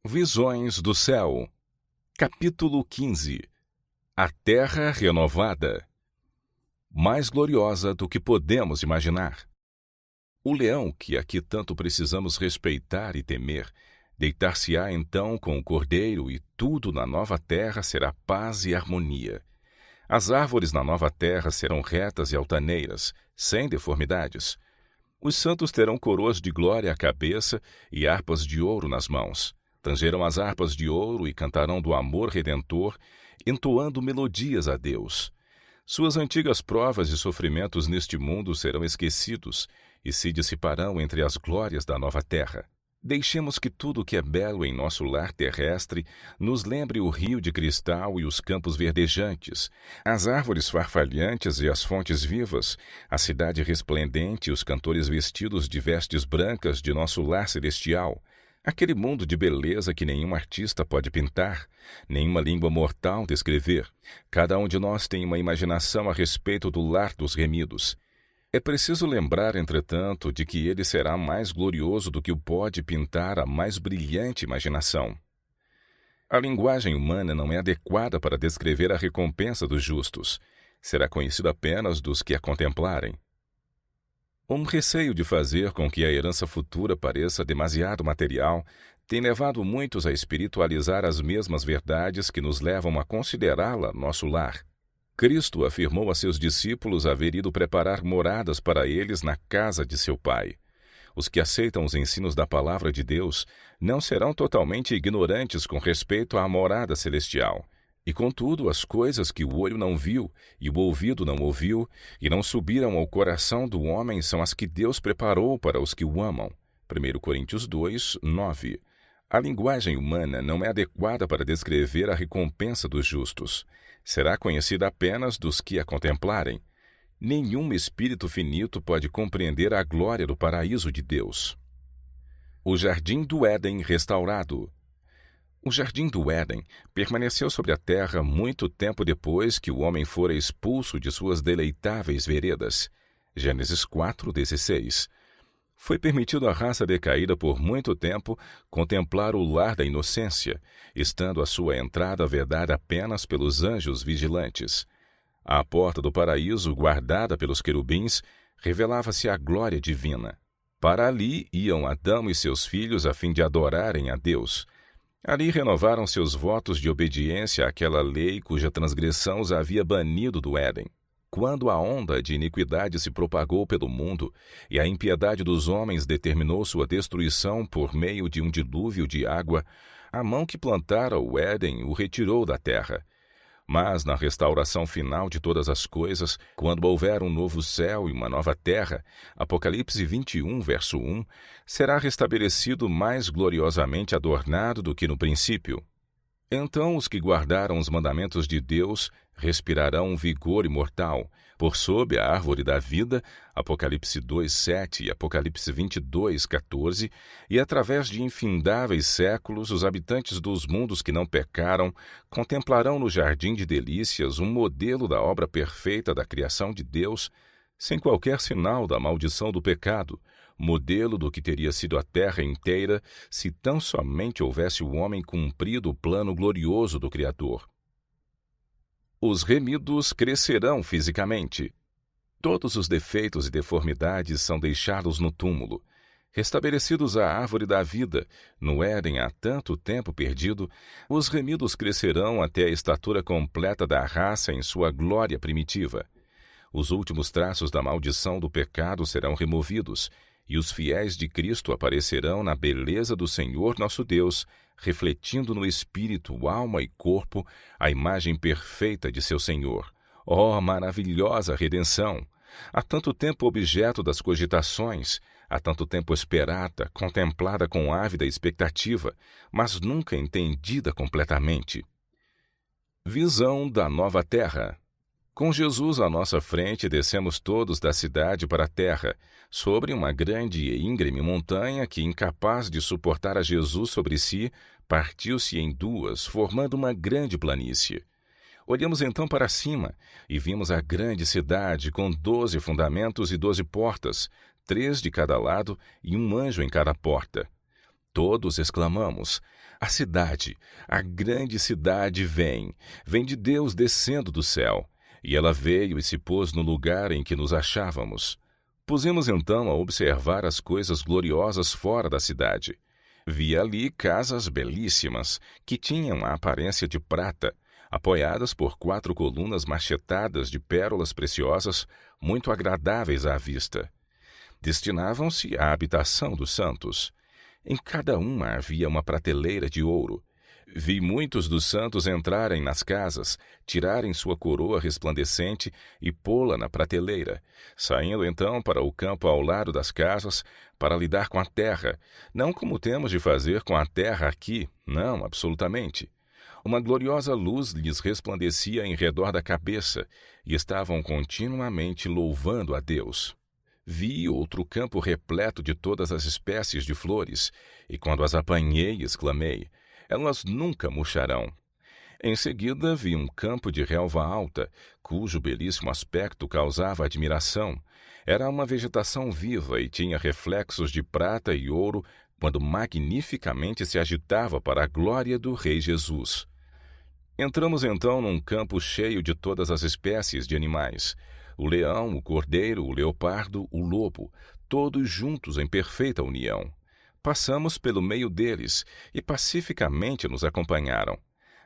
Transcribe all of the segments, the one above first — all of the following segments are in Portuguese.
Visões do Céu. Capítulo 15. A Terra Renovada. Mais gloriosa do que podemos imaginar. O leão, que aqui tanto precisamos respeitar e temer, deitar-se-á então com o cordeiro, e tudo na nova terra será paz e harmonia. As árvores na nova terra serão retas e altaneiras, sem deformidades. Os santos terão coroas de glória à cabeça e harpas de ouro nas mãos. Tangerão as harpas de ouro e cantarão do amor redentor, entoando melodias a Deus. Suas antigas provas e sofrimentos neste mundo serão esquecidos e se dissiparão entre as glórias da nova terra. Deixemos que tudo que é belo em nosso lar terrestre nos lembre o rio de cristal e os campos verdejantes, as árvores farfalhantes e as fontes vivas, a cidade resplendente e os cantores vestidos de vestes brancas de nosso lar celestial, aquele mundo de beleza que nenhum artista pode pintar, nenhuma língua mortal descrever. Cada um de nós tem uma imaginação a respeito do lar dos remidos. É preciso lembrar, entretanto, de que ele será mais glorioso do que o pode pintar a mais brilhante imaginação. A linguagem humana não é adequada para descrever a recompensa dos justos. Será conhecida apenas dos que a contemplarem. Um receio de fazer com que a herança futura pareça demasiado material tem levado muitos a espiritualizar as mesmas verdades que nos levam a considerá-la nosso lar. Cristo afirmou a seus discípulos haver ido preparar moradas para eles na casa de seu Pai. Os que aceitam os ensinos da palavra de Deus não serão totalmente ignorantes com respeito à morada celestial. E contudo, as coisas que o olho não viu e o ouvido não ouviu e não subiram ao coração do homem são as que Deus preparou para os que o amam. 1 Coríntios 2, 9. A linguagem humana não é adequada para descrever a recompensa dos justos. Será conhecida apenas dos que a contemplarem. Nenhum espírito finito pode compreender a glória do paraíso de Deus. O Jardim do Éden restaurado. O Jardim do Éden permaneceu sobre a terra muito tempo depois que o homem fora expulso de suas deleitáveis veredas. Gênesis 4:16. Foi permitido à raça decaída por muito tempo contemplar o lar da inocência, estando a sua entrada vedada apenas pelos anjos vigilantes. À porta do paraíso, guardada pelos querubins, revelava-se a glória divina. Para ali iam Adão e seus filhos a fim de adorarem a Deus. Ali renovaram seus votos de obediência àquela lei cuja transgressão os havia banido do Éden. Quando a onda de iniquidade se propagou pelo mundo e a impiedade dos homens determinou sua destruição por meio de um dilúvio de água, a mão que plantara o Éden o retirou da terra. Mas na restauração final de todas as coisas, quando houver um novo céu e uma nova terra, Apocalipse 21, verso 1, será restabelecido mais gloriosamente adornado do que no princípio. Então os que guardaram os mandamentos de Deus respirarão um vigor imortal, por sob a árvore da vida, Apocalipse 2:7 e Apocalipse 22:14, e através de infindáveis séculos os habitantes dos mundos que não pecaram contemplarão no jardim de delícias um modelo da obra perfeita da criação de Deus, sem qualquer sinal da maldição do pecado, modelo do que teria sido a terra inteira se tão somente houvesse o homem cumprido o plano glorioso do Criador. Os remidos crescerão fisicamente. Todos os defeitos e deformidades são deixados no túmulo. Restabelecidos à árvore da vida, no Éden há tanto tempo perdido, os remidos crescerão até a estatura completa da raça em sua glória primitiva. Os últimos traços da maldição do pecado serão removidos, e os fiéis de Cristo aparecerão na beleza do Senhor nosso Deus, refletindo no espírito, alma e corpo a imagem perfeita de seu Senhor. Oh, maravilhosa redenção! Há tanto tempo objeto das cogitações, há tanto tempo esperada, contemplada com ávida expectativa, mas nunca entendida completamente. Visão da nova terra. Com Jesus à nossa frente, descemos todos da cidade para a terra, sobre uma grande e íngreme montanha que, incapaz de suportar a Jesus sobre si, partiu-se em duas, formando uma grande planície. Olhamos então para cima e vimos a grande cidade com 12 fundamentos e 12 portas, 3 de cada lado e um anjo em cada porta. Todos exclamamos: a cidade, a grande cidade vem de Deus descendo do céu. E ela veio e se pôs no lugar em que nos achávamos. Pusemos então a observar as coisas gloriosas fora da cidade. Vi ali casas belíssimas, que tinham a aparência de prata, apoiadas por 4 colunas machetadas de pérolas preciosas, muito agradáveis à vista. Destinavam-se à habitação dos santos. Em cada uma havia uma prateleira de ouro. Vi muitos dos santos entrarem nas casas, tirarem sua coroa resplandecente e pô-la na prateleira, saindo então para o campo ao lado das casas, para lidar com a terra, não como temos de fazer com a terra aqui, não, absolutamente. Uma gloriosa luz lhes resplandecia em redor da cabeça, e estavam continuamente louvando a Deus. Vi outro campo repleto de todas as espécies de flores, e quando as apanhei, exclamei: elas nunca murcharão. Em seguida vi um campo de relva alta, cujo belíssimo aspecto causava admiração. Era uma vegetação viva e tinha reflexos de prata e ouro, quando magnificamente se agitava para a glória do Rei Jesus. Entramos então num campo cheio de todas as espécies de animais: o leão, o cordeiro, o leopardo, o lobo, todos juntos em perfeita união. Passamos pelo meio deles e pacificamente nos acompanharam.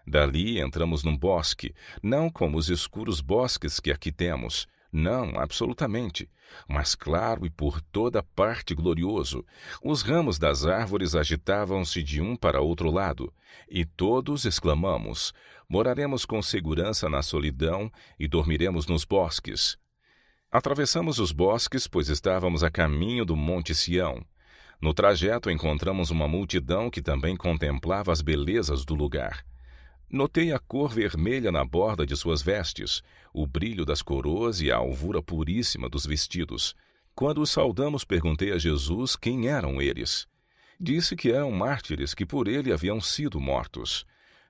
Dali entramos num bosque, não como os escuros bosques que aqui temos, não, absolutamente, mas claro e por toda parte glorioso. Os ramos das árvores agitavam-se de um para outro lado, e todos exclamamos: moraremos com segurança na solidão e dormiremos nos bosques. Atravessamos os bosques, pois estávamos a caminho do Monte Sião. No trajeto encontramos uma multidão que também contemplava as belezas do lugar. Notei a cor vermelha na borda de suas vestes, o brilho das coroas e a alvura puríssima dos vestidos. Quando os saudamos, perguntei a Jesus quem eram eles. Disse que eram mártires que por ele haviam sido mortos.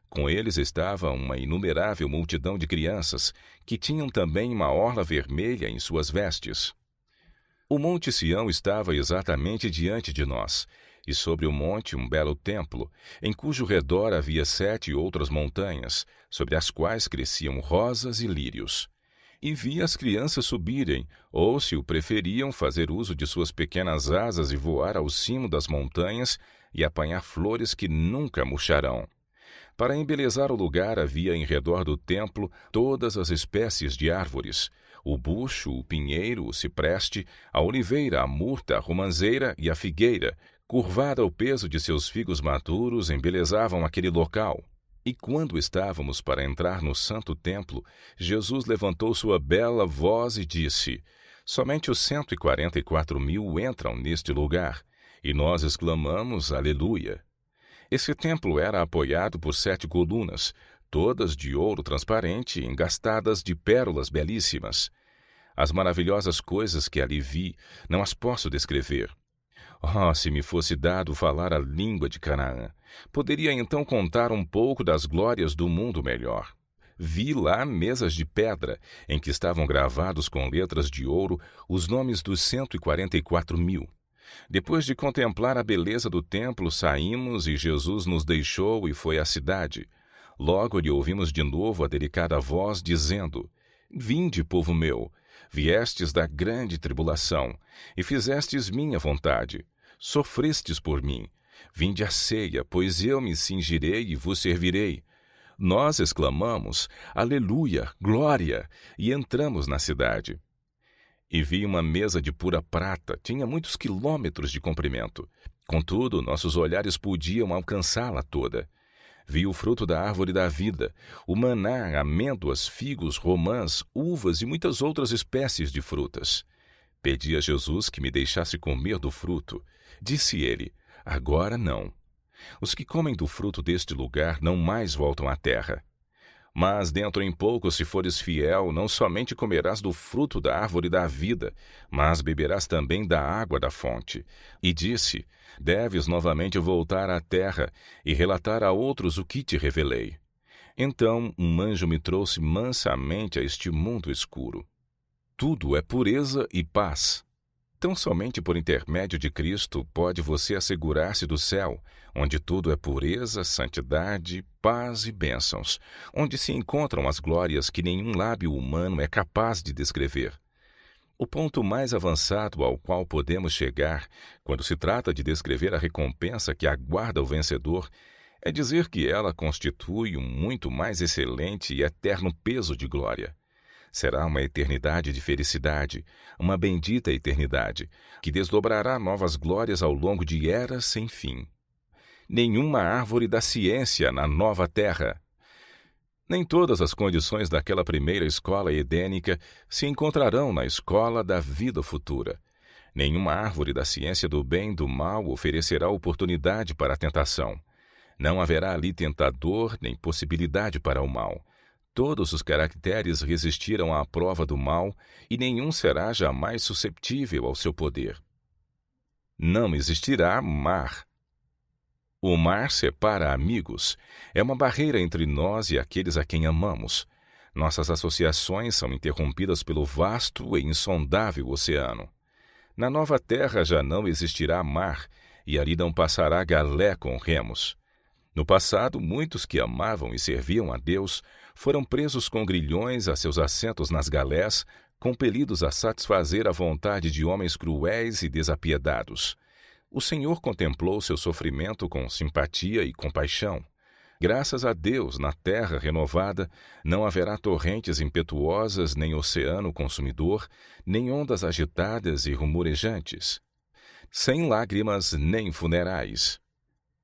Com eles estava uma inumerável multidão de crianças, que tinham também uma orla vermelha em suas vestes. O Monte Sião estava exatamente diante de nós, e sobre o monte um belo templo, em cujo redor havia 7 outras montanhas, sobre as quais cresciam rosas e lírios. E vi as crianças subirem, ou, se o preferiam, fazer uso de suas pequenas asas e voar ao cimo das montanhas e apanhar flores que nunca murcharão. Para embelezar o lugar havia em redor do templo todas as espécies de árvores: o bucho, o pinheiro, o cipreste, a oliveira, a murta, a romanzeira e a figueira, curvada ao peso de seus figos maduros, embelezavam aquele local. E quando estávamos para entrar no santo templo, Jesus levantou sua bela voz e disse: somente os 144.000 entram neste lugar. E nós exclamamos: aleluia! Esse templo era apoiado por 7 colunas, todas de ouro transparente, engastadas de pérolas belíssimas. As maravilhosas coisas que ali vi, não as posso descrever. Oh, se me fosse dado falar a língua de Canaã, poderia então contar um pouco das glórias do mundo melhor. Vi lá mesas de pedra, em que estavam gravados com letras de ouro os nomes dos 144.000. Depois de contemplar a beleza do templo, saímos e Jesus nos deixou e foi à cidade. Logo lhe ouvimos de novo a delicada voz dizendo: vinde, povo meu, viestes da grande tribulação, e fizestes minha vontade. Sofrestes por mim. Vinde à ceia, pois eu me cingirei e vos servirei. Nós exclamamos: aleluia, glória, e entramos na cidade. E vi uma mesa de pura prata, tinha muitos quilômetros de comprimento. Contudo, nossos olhares podiam alcançá-la toda. Vi o fruto da árvore da vida, o maná, amêndoas, figos, romãs, uvas e muitas outras espécies de frutas. Pedi a Jesus que me deixasse comer do fruto. Disse ele: agora não. Os que comem do fruto deste lugar não mais voltam à terra. Mas dentro em pouco, se fores fiel, não somente comerás do fruto da árvore da vida, mas beberás também da água da fonte. E disse: deves novamente voltar à terra e relatar a outros o que te revelei. Então um anjo me trouxe mansamente a este mundo escuro. Tudo é pureza e paz. Tão somente por intermédio de Cristo pode você assegurar-se do céu, onde tudo é pureza, santidade, paz e bênçãos, onde se encontram as glórias que nenhum lábio humano é capaz de descrever. O ponto mais avançado ao qual podemos chegar, quando se trata de descrever a recompensa que aguarda o vencedor, é dizer que ela constitui um muito mais excelente e eterno peso de glória. Será uma eternidade de felicidade, uma bendita eternidade, que desdobrará novas glórias ao longo de eras sem fim. Nenhuma árvore da ciência na nova terra. Nem todas as condições daquela primeira escola edênica se encontrarão na escola da vida futura. Nenhuma árvore da ciência do bem e do mal oferecerá oportunidade para a tentação. Não haverá ali tentador nem possibilidade para o mal. Todos os caracteres resistiram à prova do mal e nenhum será jamais susceptível ao seu poder. Não existirá mar. O mar separa amigos, é uma barreira entre nós e aqueles a quem amamos. Nossas associações são interrompidas pelo vasto e insondável oceano. Na nova terra já não existirá mar, e ali não passará galé com remos. No passado, muitos que amavam e serviam a Deus foram presos com grilhões a seus assentos nas galés, compelidos a satisfazer a vontade de homens cruéis e desapiedados. O Senhor contemplou seu sofrimento com simpatia e compaixão. Graças a Deus, na terra renovada, não haverá torrentes impetuosas, nem oceano consumidor, nem ondas agitadas e rumorejantes. Sem lágrimas nem funerais.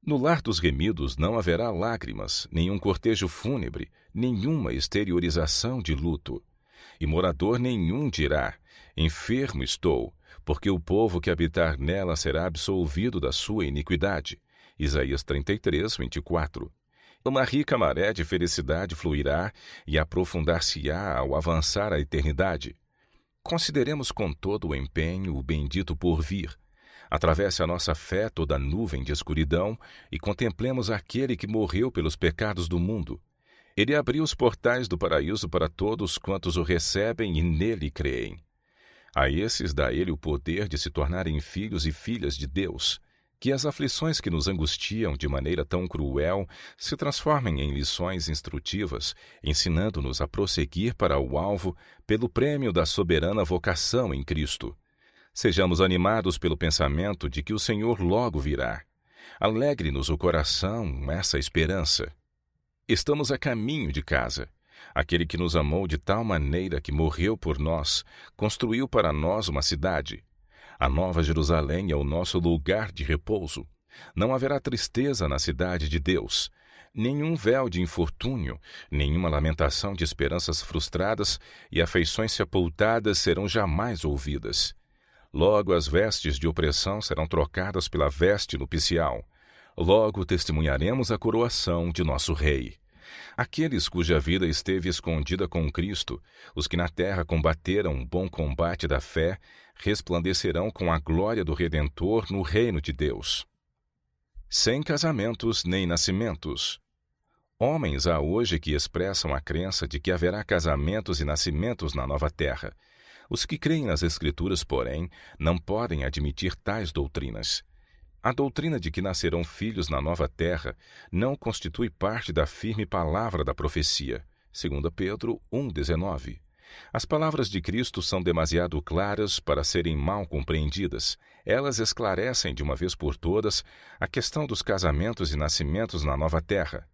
No lar dos remidos não haverá lágrimas, nenhum cortejo fúnebre, nenhuma exteriorização de luto. E morador nenhum dirá, enfermo estou, porque o povo que habitar nela será absolvido da sua iniquidade. Isaías 33, 24. Uma rica maré de felicidade fluirá e aprofundar-se-á ao avançar a eternidade. Consideremos com todo o empenho o bendito porvir. Atravesse a nossa fé toda a nuvem de escuridão e contemplemos aquele que morreu pelos pecados do mundo. Ele abriu os portais do paraíso para todos quantos o recebem e nele creem. A esses dá ele o poder de se tornarem filhos e filhas de Deus. Que as aflições que nos angustiam de maneira tão cruel se transformem em lições instrutivas, ensinando-nos a prosseguir para o alvo pelo prêmio da soberana vocação em Cristo. Sejamos animados pelo pensamento de que o Senhor logo virá. Alegre-nos o coração essa esperança. Estamos a caminho de casa. Aquele que nos amou de tal maneira que morreu por nós, construiu para nós uma cidade. A Nova Jerusalém é o nosso lugar de repouso. Não haverá tristeza na cidade de Deus. Nenhum véu de infortúnio, nenhuma lamentação de esperanças frustradas e afeições sepultadas serão jamais ouvidas. Logo as vestes de opressão serão trocadas pela veste nupcial. Logo testemunharemos a coroação de nosso Rei. Aqueles cuja vida esteve escondida com Cristo, os que na terra combateram o bom combate da fé, resplandecerão com a glória do Redentor no reino de Deus. Sem casamentos nem nascimentos. Homens há hoje que expressam a crença de que haverá casamentos e nascimentos na nova terra. Os que creem nas Escrituras, porém, não podem admitir tais doutrinas. A doutrina de que nascerão filhos na nova terra não constitui parte da firme palavra da profecia. 2 Pedro 1,19. As palavras de Cristo são demasiado claras para serem mal compreendidas. Elas esclarecem de uma vez por todas a questão dos casamentos e nascimentos na nova terra.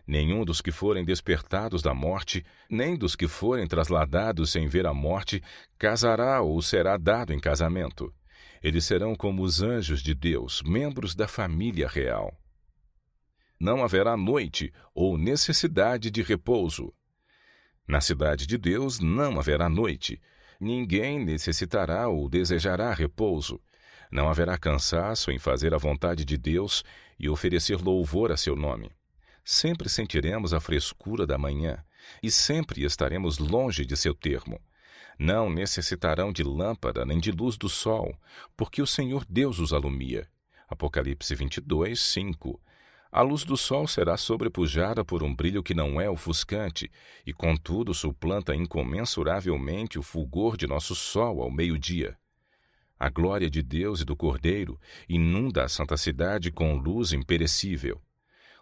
Nenhum dos que forem despertados da morte, nem dos que forem trasladados sem ver a morte, casará ou será dado em casamento. Eles serão como os anjos de Deus, membros da família real. Não haverá noite ou necessidade de repouso. Na cidade de Deus não haverá noite. Ninguém necessitará ou desejará repouso. Não haverá cansaço em fazer a vontade de Deus e oferecer louvor a seu nome. Sempre sentiremos a frescura da manhã e sempre estaremos longe de seu termo. Não necessitarão de lâmpada nem de luz do sol, porque o Senhor Deus os alumia. Apocalipse 22, 5. A luz do sol será sobrepujada por um brilho que não é ofuscante, e contudo suplanta incomensuravelmente o fulgor de nosso sol ao meio-dia. A glória de Deus e do Cordeiro inunda a santa cidade com luz imperecível.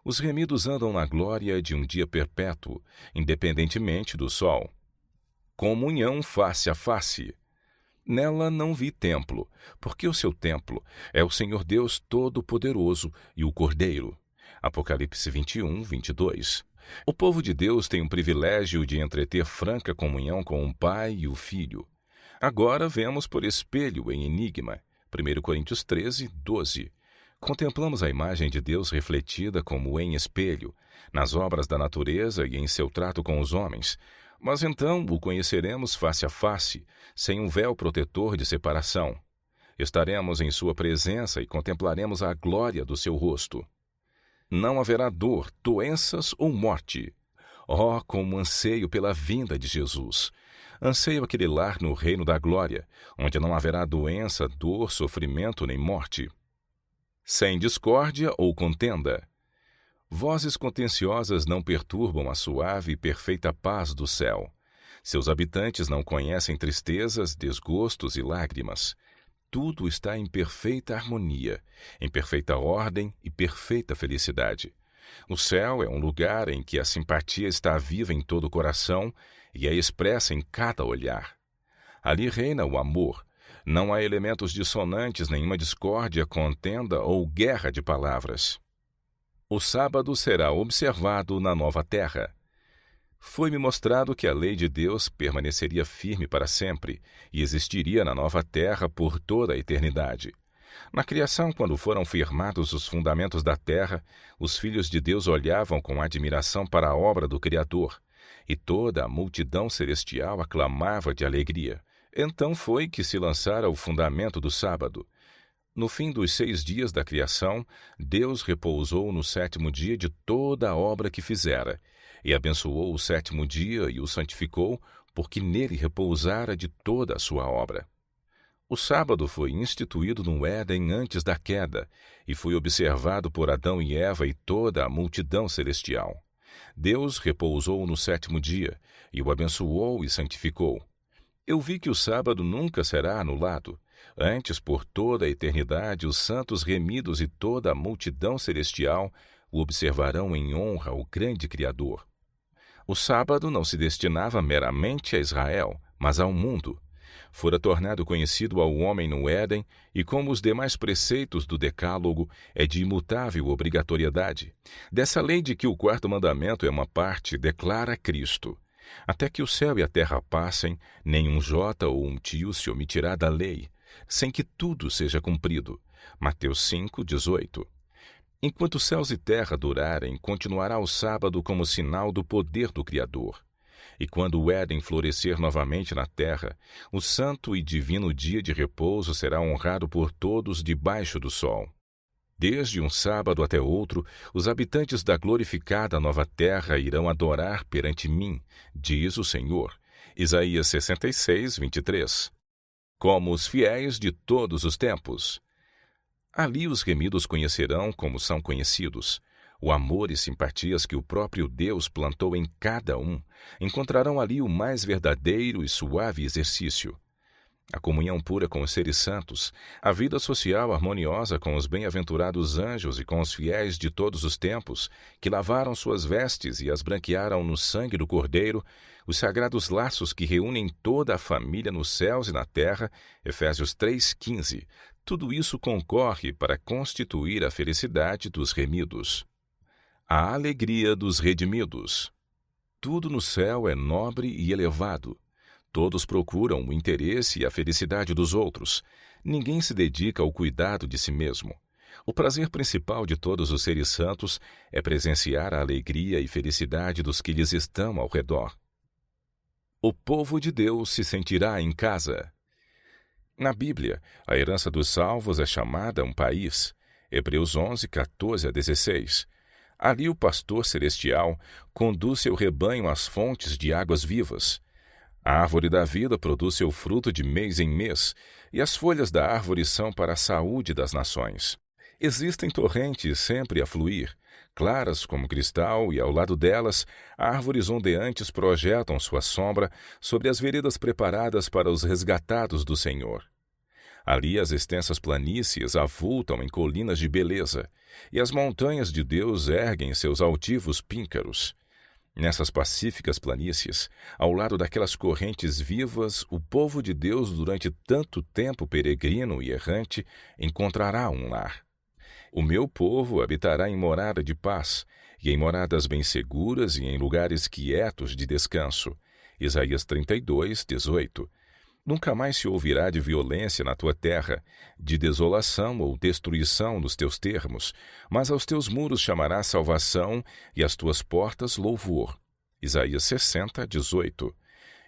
Os remidos andam na glória de um dia perpétuo, independentemente do sol. Comunhão face a face. Nela não vi templo, porque o seu templo é o Senhor Deus Todo-Poderoso e o Cordeiro. Apocalipse 21, 22. O povo de Deus tem o privilégio de entreter franca comunhão com o Pai e o Filho. Agora vemos por espelho em enigma. 1 Coríntios 13, 12. Contemplamos a imagem de Deus refletida como em espelho, nas obras da natureza e em seu trato com os homens, mas então o conheceremos face a face, sem um véu protetor de separação. Estaremos em sua presença e contemplaremos a glória do seu rosto. Não haverá dor, doenças ou morte. Oh, como anseio pela vinda de Jesus! Anseio aquele lar no reino da glória, onde não haverá doença, dor, sofrimento nem morte. Sem discórdia ou contenda. Vozes contenciosas não perturbam a suave e perfeita paz do céu. Seus habitantes não conhecem tristezas, desgostos e lágrimas. Tudo está em perfeita harmonia, em perfeita ordem e perfeita felicidade. O céu é um lugar em que a simpatia está viva em todo o coração e é expressa em cada olhar. Ali reina o amor. Não há elementos dissonantes, nenhuma discórdia, contenda ou guerra de palavras. O sábado será observado na nova terra. Foi-me mostrado que a lei de Deus permaneceria firme para sempre e existiria na nova terra por toda a eternidade. Na criação, quando foram firmados os fundamentos da terra, os filhos de Deus olhavam com admiração para a obra do Criador, e toda a multidão celestial aclamava de alegria. Então foi que se lançara o fundamento do sábado. No fim dos 6 dias da criação, Deus repousou no 7º dia de toda a obra que fizera, e abençoou o 7º dia e o santificou, porque nele repousara de toda a sua obra. O sábado foi instituído no Éden antes da queda, e foi observado por Adão e Eva e toda a multidão celestial. Deus repousou no 7º dia, e o abençoou e santificou. Eu vi que o sábado nunca será anulado. Antes, por toda a eternidade, os santos remidos e toda a multidão celestial o observarão em honra ao grande Criador. O sábado não se destinava meramente a Israel, mas ao mundo. Fora tornado conhecido ao homem no Éden, e como os demais preceitos do Decálogo, é de imutável obrigatoriedade. Dessa lei de que o 4º mandamento é uma parte, declara Cristo: até que o céu e a terra passem, nenhum jota ou um tio se omitirá da lei, sem que tudo seja cumprido. Mateus 5, 18. Enquanto céus e terra durarem, continuará o sábado como sinal do poder do Criador. E quando o Éden florescer novamente na terra, o santo e divino dia de repouso será honrado por todos debaixo do sol. Desde um sábado até outro, os habitantes da glorificada nova terra irão adorar perante mim, diz o Senhor. Isaías 66, 23. Como os fiéis de todos os tempos. Ali os remidos conhecerão como são conhecidos. O amor e simpatias que o próprio Deus plantou em cada um encontrarão ali o mais verdadeiro e suave exercício. A comunhão pura com os seres santos, a vida social harmoniosa com os bem-aventurados anjos e com os fiéis de todos os tempos, que lavaram suas vestes e as branquearam no sangue do Cordeiro, os sagrados laços que reúnem toda a família nos céus e na terra, Efésios 3,15, tudo isso concorre para constituir a felicidade dos remidos. A alegria dos redimidos. Tudo no céu é nobre e elevado. Todos procuram o interesse e a felicidade dos outros. Ninguém se dedica ao cuidado de si mesmo. O prazer principal de todos os seres santos é presenciar a alegria e felicidade dos que lhes estão ao redor. O povo de Deus se sentirá em casa. Na Bíblia, a herança dos salvos é chamada um país. Hebreus 11, 14 a 16. Ali o pastor celestial conduz seu rebanho às fontes de águas vivas. A árvore da vida produz seu fruto de mês em mês, e as folhas da árvore são para a saúde das nações. Existem torrentes sempre a fluir, claras como cristal, e ao lado delas, árvores ondeantes projetam sua sombra sobre as veredas preparadas para os resgatados do Senhor. Ali as extensas planícies avultam em colinas de beleza, e as montanhas de Deus erguem seus altivos píncaros. Nessas pacíficas planícies, ao lado daquelas correntes vivas, o povo de Deus, durante tanto tempo peregrino e errante, encontrará um lar. O meu povo habitará em morada de paz, e em moradas bem seguras e em lugares quietos de descanso. Isaías 32, 18. Nunca mais se ouvirá de violência na tua terra, de desolação ou destruição nos teus termos, mas aos teus muros chamarás salvação e às tuas portas louvor. Isaías 60, 18.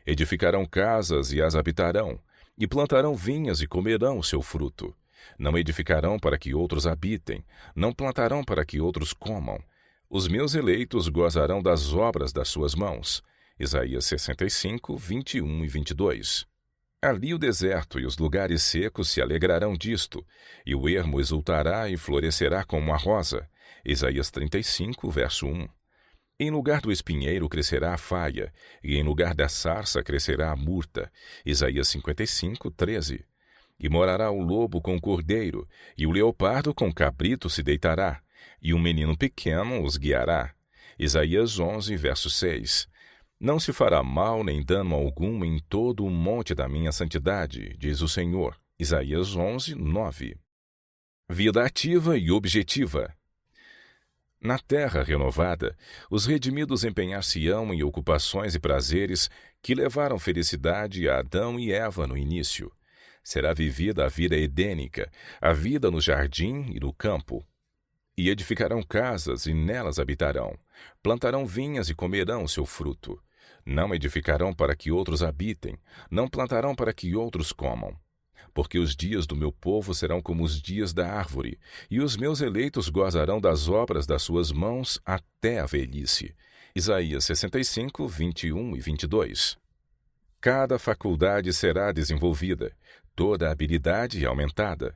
Edificarão casas e as habitarão, e plantarão vinhas e comerão o seu fruto. Não edificarão para que outros habitem, não plantarão para que outros comam. Os meus eleitos gozarão das obras das suas mãos. Isaías 65, 21 e 22. Ali o deserto e os lugares secos se alegrarão disto, e o ermo exultará e florescerá como a rosa. Isaías 35, verso 1. Em lugar do espinheiro crescerá a faia, e em lugar da sarça crescerá a murta. Isaías 55, 13. E morará o lobo com o cordeiro, e o leopardo com o cabrito se deitará, e um menino pequeno os guiará. Isaías 11, verso 6. Não se fará mal nem dano algum em todo o monte da minha santidade, diz o Senhor. Isaías 11, 9. Vida ativa e objetiva. Na terra renovada, os redimidos empenhar-se-ão em ocupações e prazeres que levaram felicidade a Adão e Eva no início. Será vivida a vida edênica, a vida no jardim e no campo. E edificarão casas e nelas habitarão. Plantarão vinhas e comerão o seu fruto. Não edificarão para que outros habitem, não plantarão para que outros comam. Porque os dias do meu povo serão como os dias da árvore, e os meus eleitos gozarão das obras das suas mãos até a velhice. Isaías 65, 21 e 22. Cada faculdade será desenvolvida, toda habilidade aumentada.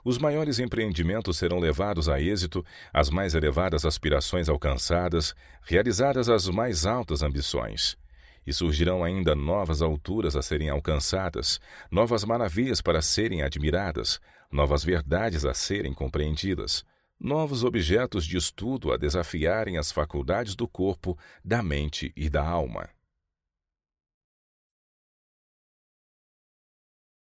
Os maiores empreendimentos serão levados a êxito, as mais elevadas aspirações alcançadas, realizadas as mais altas ambições. E surgirão ainda novas alturas a serem alcançadas, novas maravilhas para serem admiradas, novas verdades a serem compreendidas, novos objetos de estudo a desafiarem as faculdades do corpo, da mente e da alma.